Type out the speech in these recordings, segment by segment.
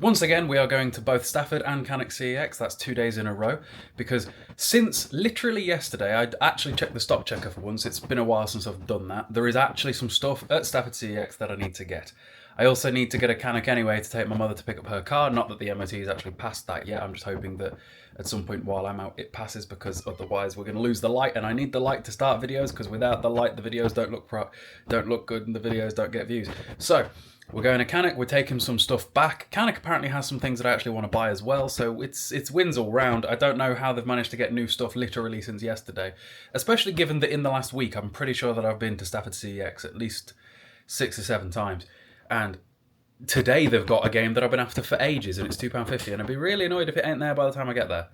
Once again, we are going to both Stafford and Cayle CeX. That's 2 days in a row, because since literally yesterday, I'd actually checked the stock checker for once. It's been a while since I've done that. There is actually some stuff at Stafford CeX that I need to get. I also need to get a Cayle anyway to take my mother to pick up her car. Not that the MOT has actually passed that yet. I'm just hoping that at some point while I'm out it passes, because otherwise we're going to lose the light, and I need the light to start videos, because without the light the videos don't look good and the videos don't get views. So we're going to Cayle, we're taking some stuff back. Cayle apparently has some things that I actually want to buy as well, so it's wins all round. I don't know how they've managed to get new stuff literally since yesterday, especially given that in the last week I'm pretty sure that I've been to Stafford CeX at least 6 or 7 times. And today they've got a game that I've been after for ages, and it's £2.50, and I'd be really annoyed if it ain't there by the time I get there.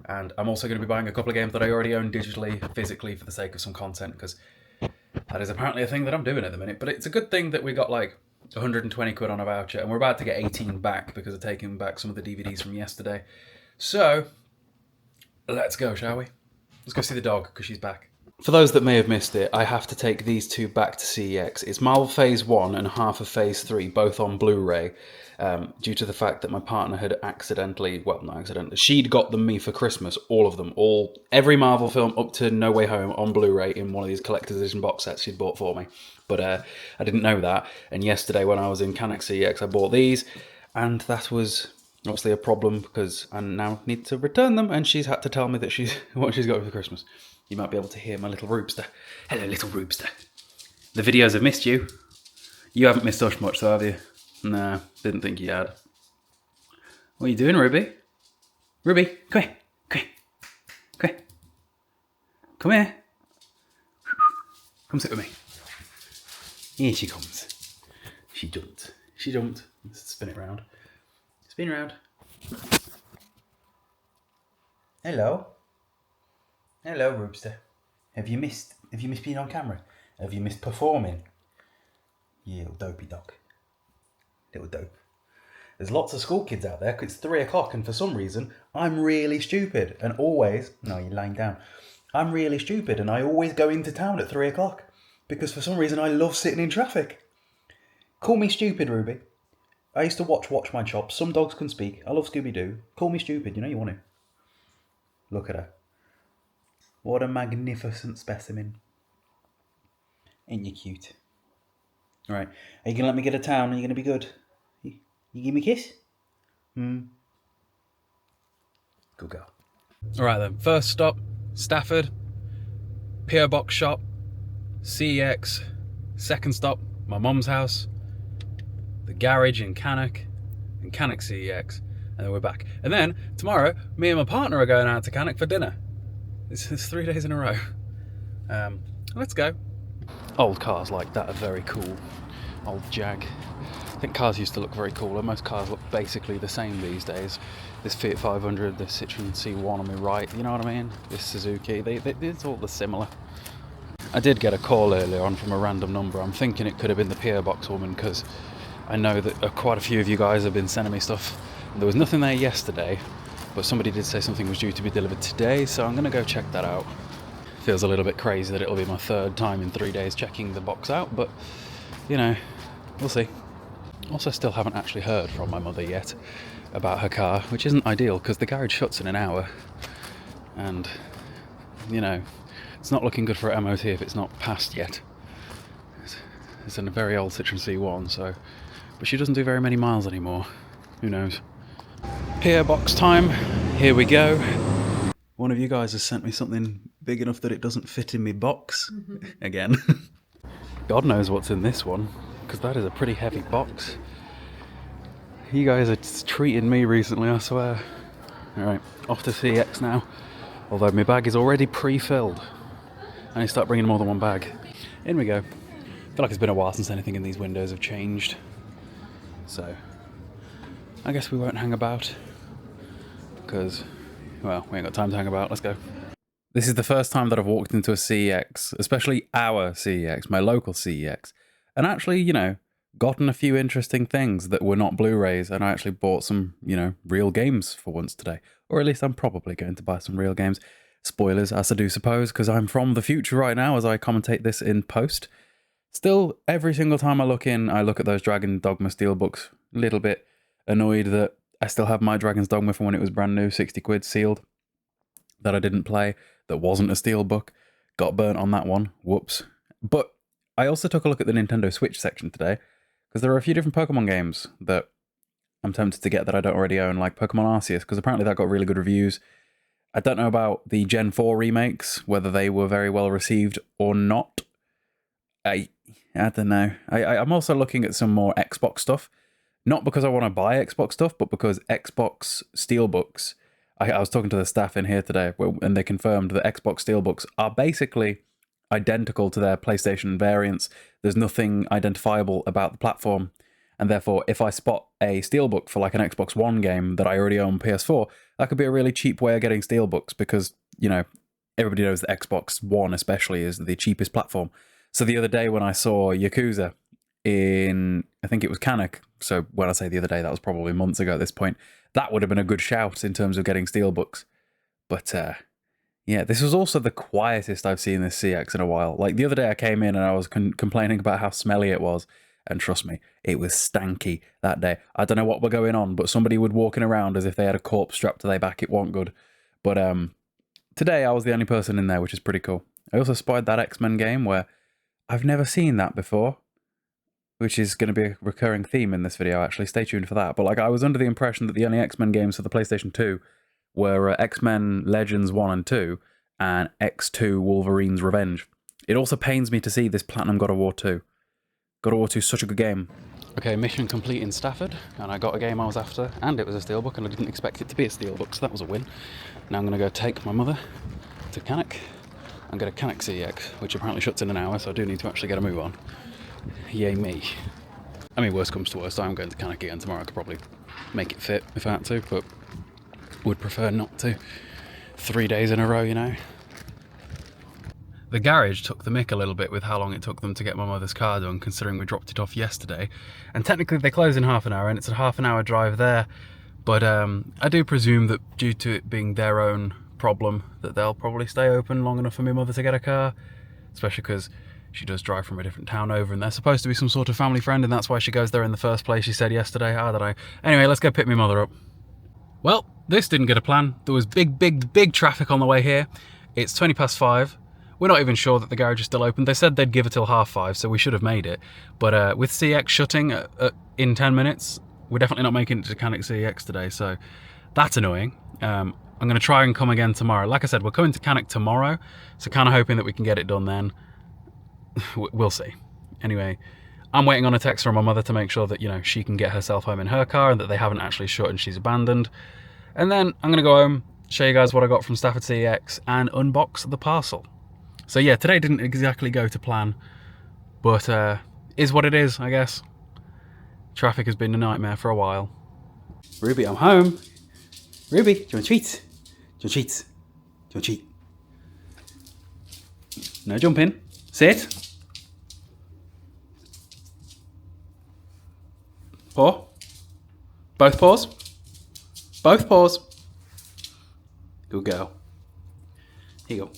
And I'm also going to be buying a couple of games that I already own digitally, physically, for the sake of some content, because that is apparently a thing that I'm doing at the minute. But it's a good thing that we got like 120 quid on a voucher, and we're about to get 18 back because of taking back some of the DVDs from yesterday. So let's go, shall we? Let's go see the dog, because she's back. For those that may have missed it, I have to take these two back to CeX. It's Marvel Phase 1 and half of Phase 3, both on Blu-ray, due to the fact that my partner had accidentally, well, not accidentally, she'd got them me for Christmas, all of them, every Marvel film up to No Way Home on Blu-ray in one of these collector's edition box sets she'd bought for me. But I didn't know that, and yesterday when I was in Cayle CeX, I bought these, and that was obviously a problem, because I now need to return them, and she's had to tell me that what she's got for Christmas. You might be able to hear my little roobster. Hello, little roobster. The videos have missed you. You haven't missed us much, though, have you? Nah, didn't think you had. What are you doing, Ruby? Ruby, come here. Come here. Come here. Come here. Come sit with me. Here she comes. She jumped. She jumped. Let's spin it round. Spin round. Hello. Hello, Roobster. Have you missed being on camera? Have you missed performing? You little dopey dog. Little dope. There's lots of school kids out there, because it's 3 o'clock, and for some reason, I'm really stupid. And always, no, you're lying down. I'm really stupid, and I always go into town at 3 o'clock. Because for some reason, I love sitting in traffic. Call me stupid, Ruby. I used to watch Watchman Shop. Some dogs can speak. I love Scooby-Doo. Call me stupid, you know you want to. Look at her. What a magnificent specimen. Ain't you cute? Alright, are you going to let me get to town? Are you going to be good? You give me a kiss? Good girl. Alright then, first stop, Stafford. PO Box shop. CeX. Second stop, my mum's house. The garage in Cayle. And Cayle CeX. And then we're back. And then, tomorrow, me and my partner are going out to Cayle for dinner. It's 3 days in a row. Let's go. Old cars like that are very cool. Old Jag. I think cars used to look very cool, and most cars look basically the same these days. This Fiat 500, this Citroen C1 on my right, you know what I mean? This Suzuki, it's all the similar. I did get a call earlier on from a random number. I'm thinking it could have been the PO Box woman, because I know that quite a few of you guys have been sending me stuff. There was nothing there yesterday, but somebody did say something was due to be delivered today, so I'm going to go check that out. Feels a little bit crazy that it'll be my 3rd time in 3 days checking the box out, but, you know, we'll see. Also, still haven't actually heard from my mother yet about her car, which isn't ideal, because the garage shuts in an hour, and, you know, it's not looking good for a MOT if it's not passed yet. It's in a very old Citroen C1, so, but she doesn't do very many miles anymore. Who knows? PO Box time. Here we go. One of you guys has sent me something big enough that it doesn't fit in my box. Again. God knows what's in this one, because that is a pretty heavy box. You guys are treating me recently, I swear. Alright, off to CeX now. Although my bag is already pre-filled. I need to start bringing more than one bag. In we go. I feel like it's been a while since anything in these windows have changed. So, I guess we won't hang about. Because, well, we ain't got time to hang about. Let's go. This is the first time that I've walked into a CeX, especially our CeX, my local CeX, and actually, you know, gotten a few interesting things that were not Blu-rays, and I actually bought some, you know, real games for once today. Or at least I'm probably going to buy some real games. Spoilers, as I do suppose, because I'm from the future right now as I commentate this in post. Still, every single time I look at those Dragon Dogma Steelbooks, a little bit annoyed that I still have my Dragon's Dogma from when it was brand new, 60 quid sealed, that I didn't play, that wasn't a Steelbook. Got burnt on that one. Whoops. But I also took a look at the Nintendo Switch section today, because there are a few different Pokemon games that I'm tempted to get that I don't already own, like Pokemon Arceus, because apparently that got really good reviews. I don't know about the Gen 4 remakes, whether they were very well received or not. I don't know. I'm also looking at some more Xbox stuff. Not because I want to buy Xbox stuff, but because Xbox Steelbooks, I was talking to the staff in here today, and they confirmed that Xbox Steelbooks are basically identical to their PlayStation variants. There's nothing identifiable about the platform, and therefore, if I spot a Steelbook for like an Xbox One game that I already own on PS4, that could be a really cheap way of getting Steelbooks because, you know, everybody knows that Xbox One especially is the cheapest platform. So the other day when I saw Yakuza in, I think it was Canuck, so when I say the other day, that was probably months ago at this point, that would have been a good shout in terms of getting Steelbooks. But yeah, this was also the quietest I've seen this CX in a while. Like the other day I came in and I was complaining about how smelly it was. And trust me, it was stanky that day. I don't know what were going on, but somebody was walking around as if they had a corpse strapped to their back. It wasn't good. But today I was the only person in there, which is pretty cool. I also spotted that X-Men game where I've never seen that before, which is going to be a recurring theme in this video, actually. Stay tuned for that. But like, I was under the impression that the only X-Men games for the PlayStation 2 were X-Men Legends 1 and 2 and X2 Wolverine's Revenge. It also pains me to see this Platinum God of War 2. God of War 2 is such a good game. Okay, mission complete in Stafford, and I got a game I was after, and it was a Steelbook, and I didn't expect it to be a Steelbook, so that was a win. Now I'm going to go take my mother to Canuck and get a Canuck CeX, which apparently shuts in an hour, so I do need to actually get a move on. Yay me. I mean, worst comes to worst, I am going to Canuck again tomorrow. I could probably make it fit if I had to, but would prefer not to. 3 days in a row, you know. The garage took the mick a little bit with how long it took them to get my mother's car done, considering we dropped it off yesterday. And technically they close in half an hour, and it's a half-an-hour drive there. But I do presume that due to it being their own problem, that they'll probably stay open long enough for my mother to get a car. Especially because she does drive from a different town over, and they're supposed to be some sort of family friend, and that's why she goes there in the first place, she said yesterday. I don't know. Anyway, let's go pick my mother up. Well, this didn't get a plan. There was big traffic on the way here. It's 5:20. We're not even sure that the garage is still open. They said they'd give it till 5:30, so we should have made it. But with CX shutting in 10 minutes, we're definitely not making it to Canuck CX today, so that's annoying. I'm going to try and come again tomorrow. Like I said, we're coming to Canuck tomorrow, so kind of hoping that we can get it done then. We'll see. Anyway, I'm waiting on a text from my mother to make sure that, you know, she can get herself home in her car and that they haven't actually shut and she's abandoned. And then I'm going to go home, show you guys what I got from Stafford CeX, and unbox the parcel. So yeah, today didn't exactly go to plan, but is what it is, I guess. Traffic has been a nightmare for a while. Ruby, I'm home. Ruby, do you want treats? Do you want treats? Do you want treat? No jumping. Sit. Paw. Both paws. Both paws. Good girl. Here you go.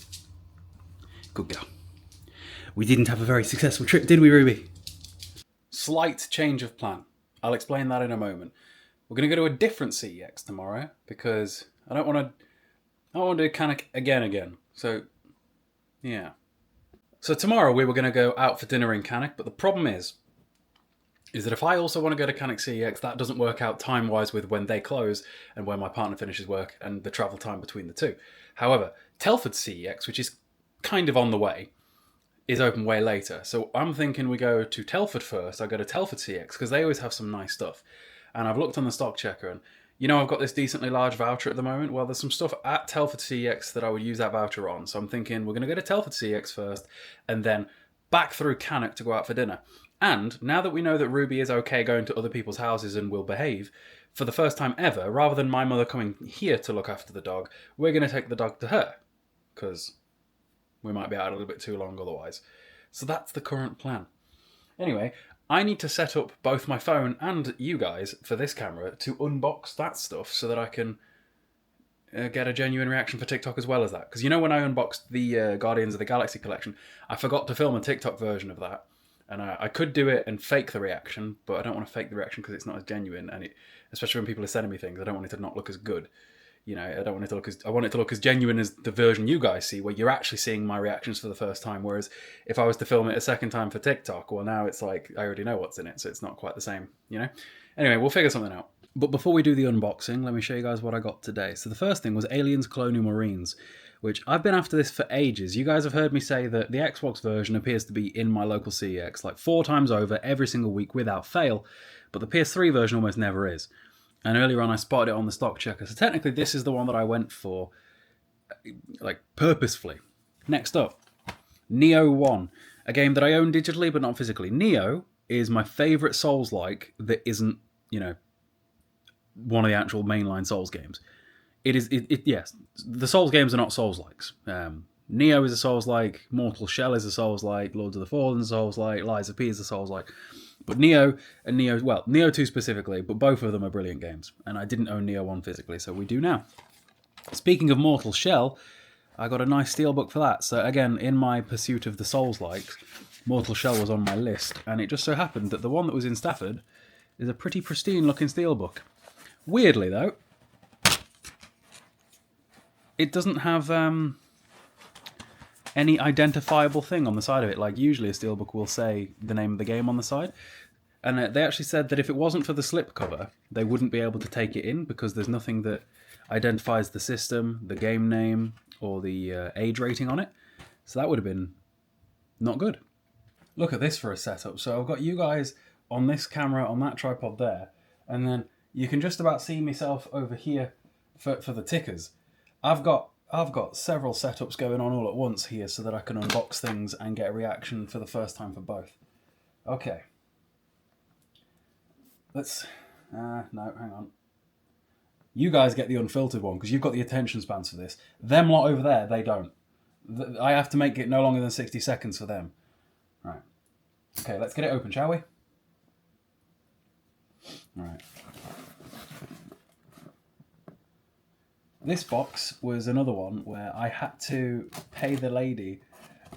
Good girl. We didn't have a very successful trip, did we, Ruby? Slight change of plan. I'll explain that in a moment. We're going to go to a different CEX tomorrow because I don't want to do Canuck again. So, yeah. So tomorrow we were going to go out for dinner in Canuck, but the problem is that if I also want to go to Canuck CEX, that doesn't work out time-wise with when they close and when my partner finishes work and the travel time between the two. However, Telford CEX, which is kind of on the way, is open way later. So I'm thinking we go to Telford first. I go to Telford CEX because they always have some nice stuff. And I've looked on the stock checker and, you know, I've got this decently large voucher at the moment. Well, there's some stuff at Telford CEX that I would use that voucher on. So I'm thinking we're going to go to Telford CEX first and then back through Canuck to go out for dinner. And now that we know that Ruby is okay going to other people's houses and will behave, for the first time ever, rather than my mother coming here to look after the dog, we're going to take the dog to her. Because we might be out a little bit too long otherwise. So that's the current plan. Anyway, I need to set up both my phone and you guys for this camera to unbox that stuff so that I can get a genuine reaction for TikTok as well as that. Because you know when I unboxed the Guardians of the Galaxy collection, I forgot to film a TikTok version of that. And I could do it and fake the reaction, but I don't want to fake the reaction because it's not as genuine. And especially when people are sending me things, I don't want it to not look as good. You know, I don't want it to look as I want it to look as genuine as the version you guys see, where you're actually seeing my reactions for the first time. Whereas if I was to film it a second time for TikTok, well, now it's like I already know what's in it, so it's not quite the same. You know. Anyway, we'll figure something out. But before we do the unboxing, let me show you guys what I got today. So the first thing was Aliens Colonial Marines, which I've been after this for ages. You guys have heard me say that the Xbox version appears to be in my local CEX like 4 times over every single week without fail, but the PS3 version almost never is. And earlier on I spotted it on the stock checker, so technically this is the one that I went for, like, purposefully. Next up, Neo 1, a game that I own digitally but not physically. Neo is my favourite Souls-like that isn't, you know, one of the actual mainline Souls games. Yes, the Souls games are not Souls-likes. Neo is a Souls-like, Mortal Shell is a Souls-like, Lords of the Fallen is a Souls-like, Lies of P is a Souls-like. But Neo 2 specifically, but both of them are brilliant games. And I didn't own Neo 1 physically, so we do now. Speaking of Mortal Shell, I got a nice steelbook for that. So again, in my pursuit of the Souls-likes, Mortal Shell was on my list, and it just so happened that the one that was in Stafford is a pretty pristine-looking steelbook. Weirdly, though, it doesn't have any identifiable thing on the side of it. Like, usually a steelbook will say the name of the game on the side. And they actually said that if it wasn't for the slipcover, they wouldn't be able to take it in because there's nothing that identifies the system, the game name, or the age rating on it. So that would have been not good. Look at this for a setup. So I've got you guys on this camera on that tripod there, and then you can just about see myself over here for the tickers. I've got several setups going on all at once here so that I can unbox things and get a reaction for the first time for both. Okay. Let's... no, hang on. You guys get the unfiltered one because you've got the attention spans for this. Them lot over there, they don't. I have to make it no longer than 60 seconds for them. Right. Okay, let's get it open, shall we? Right. This box was another one where I had to pay the lady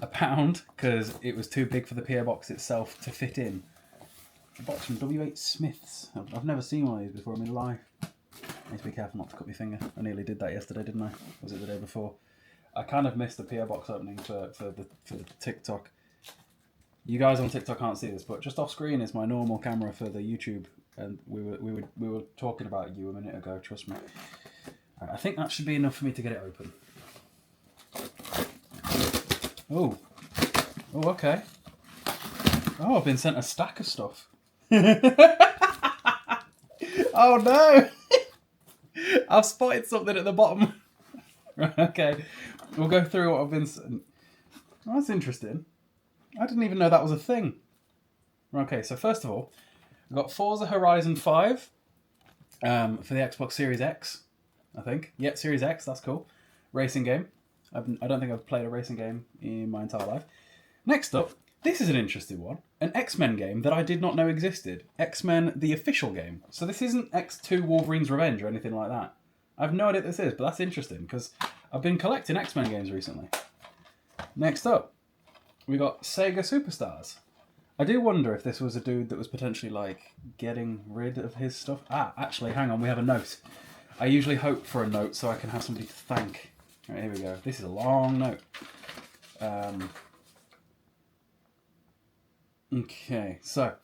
£1 because it was too big for the PO box itself to fit in. A box from W.H. Smith's. I've never seen one of these before in my life. I need to be careful not to cut my finger. I nearly did that yesterday, didn't I? Or was it the day before? I kind of missed the PO box opening for the TikTok. You guys on TikTok can't see this, but just off screen is my normal camera for the YouTube, and we were talking about you a minute ago. Trust me. Right, I think that should be enough for me to get it open. Oh, okay. Oh, I've been sent a stack of stuff. Oh no! I've spotted something at the bottom. Right, okay, we'll go through what I've been sent. Oh, that's interesting. I didn't even know that was a thing. Okay, so first of all, I've got Forza Horizon 5 for the Xbox Series X, I think. Yeah, Series X, that's cool. Racing game. I don't think I've played a racing game in my entire life. Next up, this is an interesting one. An X-Men game that I did not know existed. X-Men, the official game. So this isn't X2 Wolverine's Revenge or anything like that. I have no idea what this is, but that's interesting because I've been collecting X-Men games recently. Next up, we got Sega Superstars. I do wonder if this was a dude that was potentially, like, getting rid of his stuff. Ah, actually, hang on, we have a note. I usually hope for a note so I can have somebody to thank. Right, here we go. This is a long note. Okay, so,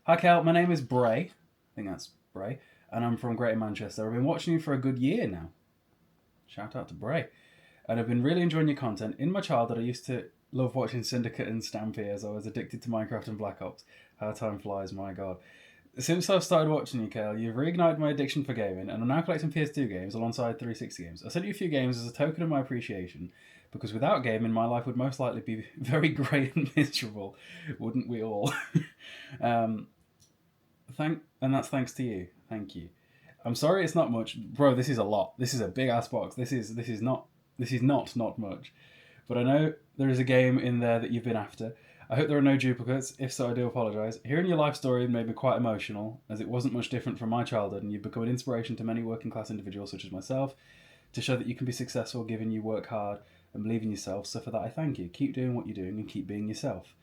hi Cayle, my name is Bray. I think that's Bray. And I'm from Greater Manchester. I've been watching you for a good year now. Shout out to Bray. And I've been really enjoying your content. In my childhood, I used to love watching Syndicate and Stampy as I was addicted to Minecraft and Black Ops. How time flies, my god. Since I've started watching you, Cayle, you've reignited my addiction for gaming, and I'm now collecting PS2 games alongside 360 games. I sent you a few games as a token of my appreciation, because without gaming, my life would most likely be very grey and miserable, wouldn't we all? And that's thanks to you. Thank you. I'm sorry it's not much. Bro, this is a lot. This is a big ass box. This is not much. But I know there is a game in there that you've been after. I hope there are no duplicates. If so, I do apologise. Hearing your life story made me quite emotional, as it wasn't much different from my childhood, and you've become an inspiration to many working class individuals such as myself, to show that you can be successful given you work hard and believe in yourself. So for that, I thank you. Keep doing what you're doing and keep being yourself.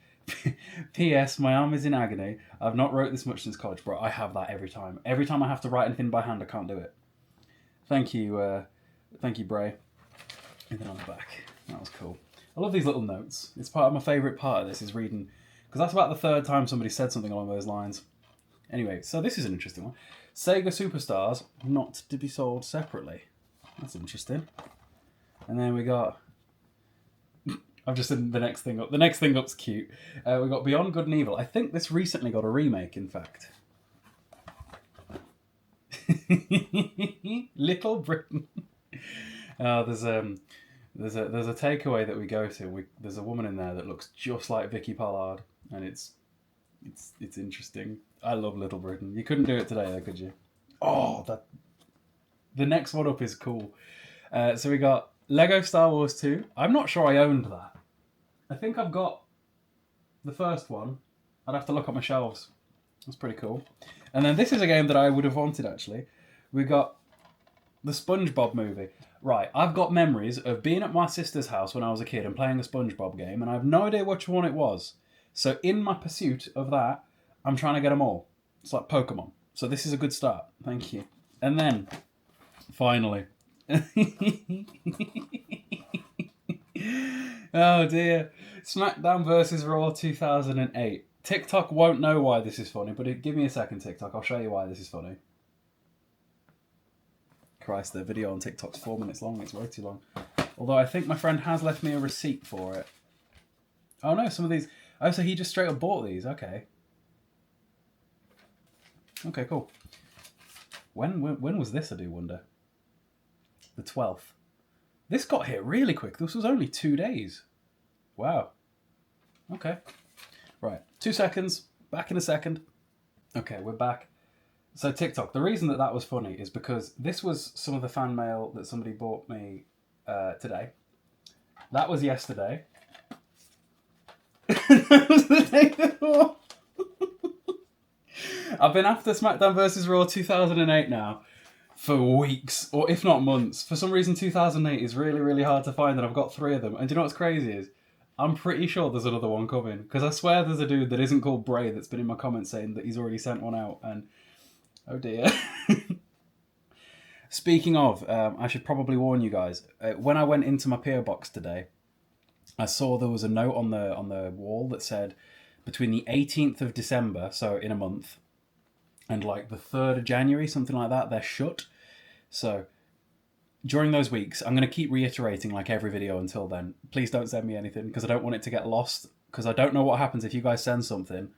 P.S. My arm is in agony. I've not wrote this much since college, bro. I have that every time. Every time I have to write anything by hand, I can't do it. Thank you, Bray. And then on the back. That was cool. I love these little notes. It's part of my favourite part of this is reading, because that's about the third time somebody said something along those lines. Anyway, so this is an interesting one. Sega Superstars, not to be sold separately. That's interesting. And then we got... I've just done the next thing up. The next thing up's cute. We got Beyond Good and Evil. I think this recently got a remake, in fact. Little Britain. There's a takeaway that we go to. There's a woman in there that looks just like Vicky Pollard, and it's interesting. I love Little Britain. You couldn't do it today, though, could you? Oh, the next one up is cool. So we got Lego Star Wars 2. I'm not sure I owned that. I think I've got the first one. I'd have to look at my shelves. That's pretty cool. And then this is a game that I would have wanted, actually. We got the SpongeBob movie. Right, I've got memories of being at my sister's house when I was a kid and playing a SpongeBob game, and I have no idea which one it was. So in my pursuit of that, I'm trying to get them all. It's like Pokemon. So this is a good start. Thank you. And then, finally... Oh dear. SmackDown versus Raw 2008. TikTok won't know why this is funny, but give me a second, TikTok. I'll show you why this is funny. Christ, the video on TikTok's 4 minutes long. It's way too long. Although I think my friend has left me a receipt for it. Oh no, some of these... Oh, so he just straight up bought these. Okay. Okay, cool. When was this, I do wonder? The 12th. This got here really quick. This was only 2 days. Wow. Okay. Right. 2 seconds. Back in a second. Okay, we're back. So TikTok. The reason that was funny is because this was some of the fan mail that somebody bought me today. That was yesterday. That was the day before. I've been after SmackDown vs. Raw 2008 now for weeks, or if not months. For some reason, 2008 is really, really hard to find, and I've got 3 of them. And do you know what's crazy is, I'm pretty sure there's another one coming, because I swear there's a dude that isn't called Bray that's been in my comments saying that he's already sent one out, and oh dear. Speaking of, I should probably warn you guys, when I went into my PO box today, I saw there was a note on the wall that said, between the 18th of December, so in a month, and like the 3rd of January, something like that, they're shut. So during those weeks, I'm going to keep reiterating like every video until then. Please don't send me anything, because I don't want it to get lost, because I don't know what happens if you guys send something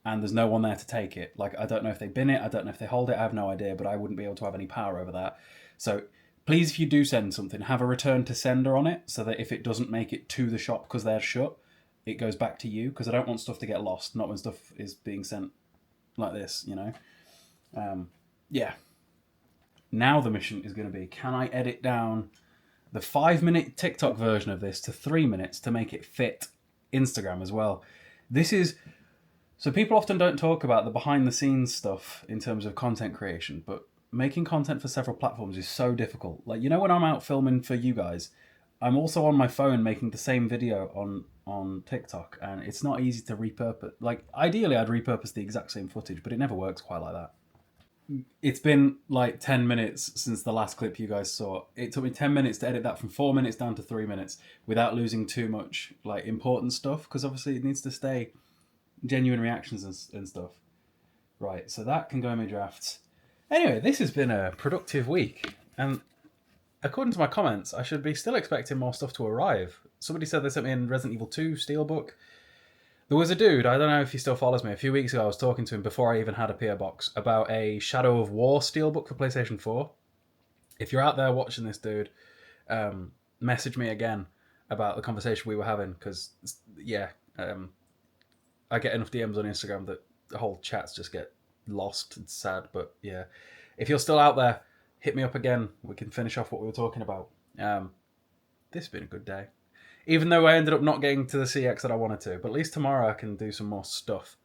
and there's no one there to take it. Like, I don't know if they bin it, I don't know if they hold it, I have no idea, but I wouldn't be able to have any power over that. So please, if you do send something, have a return to sender on it, so that if it doesn't make it to the shop because they're shut, it goes back to you, because I don't want stuff to get lost, not when stuff is being sent like this, you know? Yeah. Now the mission is going to be, can I edit down the 5-minute TikTok version of this to 3 minutes to make it fit Instagram as well? This is... So people often don't talk about the behind-the-scenes stuff in terms of content creation, but making content for several platforms is so difficult. Like, you know, when I'm out filming for you guys, I'm also on my phone making the same video on TikTok, and it's not easy to repurpose. Like, ideally, I'd repurpose the exact same footage, but it never works quite like that. It's been like 10 minutes since the last clip you guys saw. It took me 10 minutes to edit that from 4 minutes down to 3 minutes without losing too much like important stuff, because obviously it needs to stay genuine reactions and stuff. Right, so that can go in my drafts. Anyway, this has been a productive week, and according to my comments, I should be still expecting more stuff to arrive. Somebody said they sent me in Resident Evil 2 Steelbook. There was a dude, I don't know if he still follows me, a few weeks ago I was talking to him before I even had a PO box about a Shadow of War Steelbook for PlayStation 4. If you're out there watching this, dude, message me again about the conversation we were having, because, yeah, I get enough DMs on Instagram that the whole chats just get lost. It's sad, but yeah. If you're still out there, hit me up again. We can finish off what we were talking about. This has been a good day. Even though I ended up not getting to the CX that I wanted to. But at least tomorrow I can do some more stuff.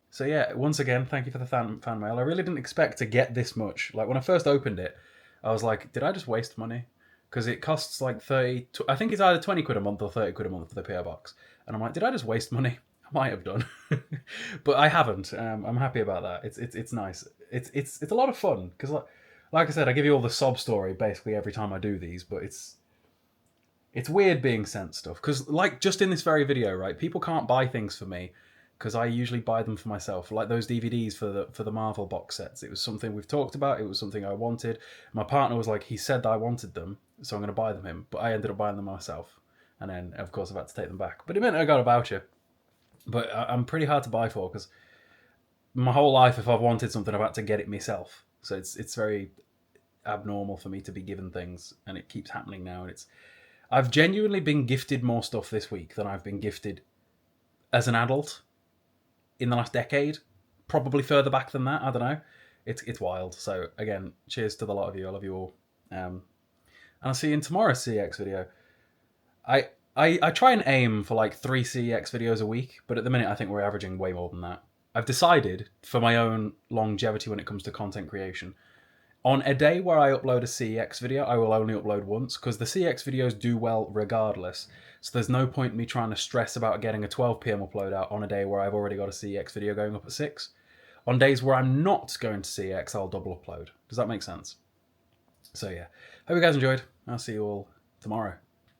So yeah, once again, thank you for the fan mail. I really didn't expect to get this much. Like, when I first opened it, I was like, did I just waste money? Because it costs like 30... I think it's either 20 quid a month or 30 quid a month for the PO box. And I'm like, did I just waste money? might have done, but I haven't. I'm happy about that. It's nice. It's a lot of fun because like I said, I give you all the sob story basically every time I do these, but it's weird being sent stuff because like just in this very video, right? People can't buy things for me because I usually buy them for myself. Like those DVDs for the Marvel box sets. It was something we've talked about. It was something I wanted. My partner was like, he said that I wanted them, so I'm going to buy them him. But I ended up buying them myself, and then of course I've had to take them back. But it meant I got a voucher. But I'm pretty hard to buy for because my whole life, if I've wanted something, I've had to get it myself. So it's very abnormal for me to be given things, and it keeps happening now. And I've genuinely been gifted more stuff this week than I've been gifted as an adult in the last decade. Probably further back than that. I don't know. It's wild. So again, cheers to the lot of you. I love you all. And I'll see you in tomorrow's CeX video. I try and aim for like 3 CeX videos a week, but at the minute I think we're averaging way more than that. I've decided for my own longevity when it comes to content creation, on a day where I upload a CeX video, I will only upload once because the CeX videos do well regardless. So there's no point in me trying to stress about getting a 12 PM upload out on a day where I've already got a CeX video going up at 6. On days where I'm not going to CeX, I'll double upload. Does that make sense? So yeah, hope you guys enjoyed. I'll see you all tomorrow.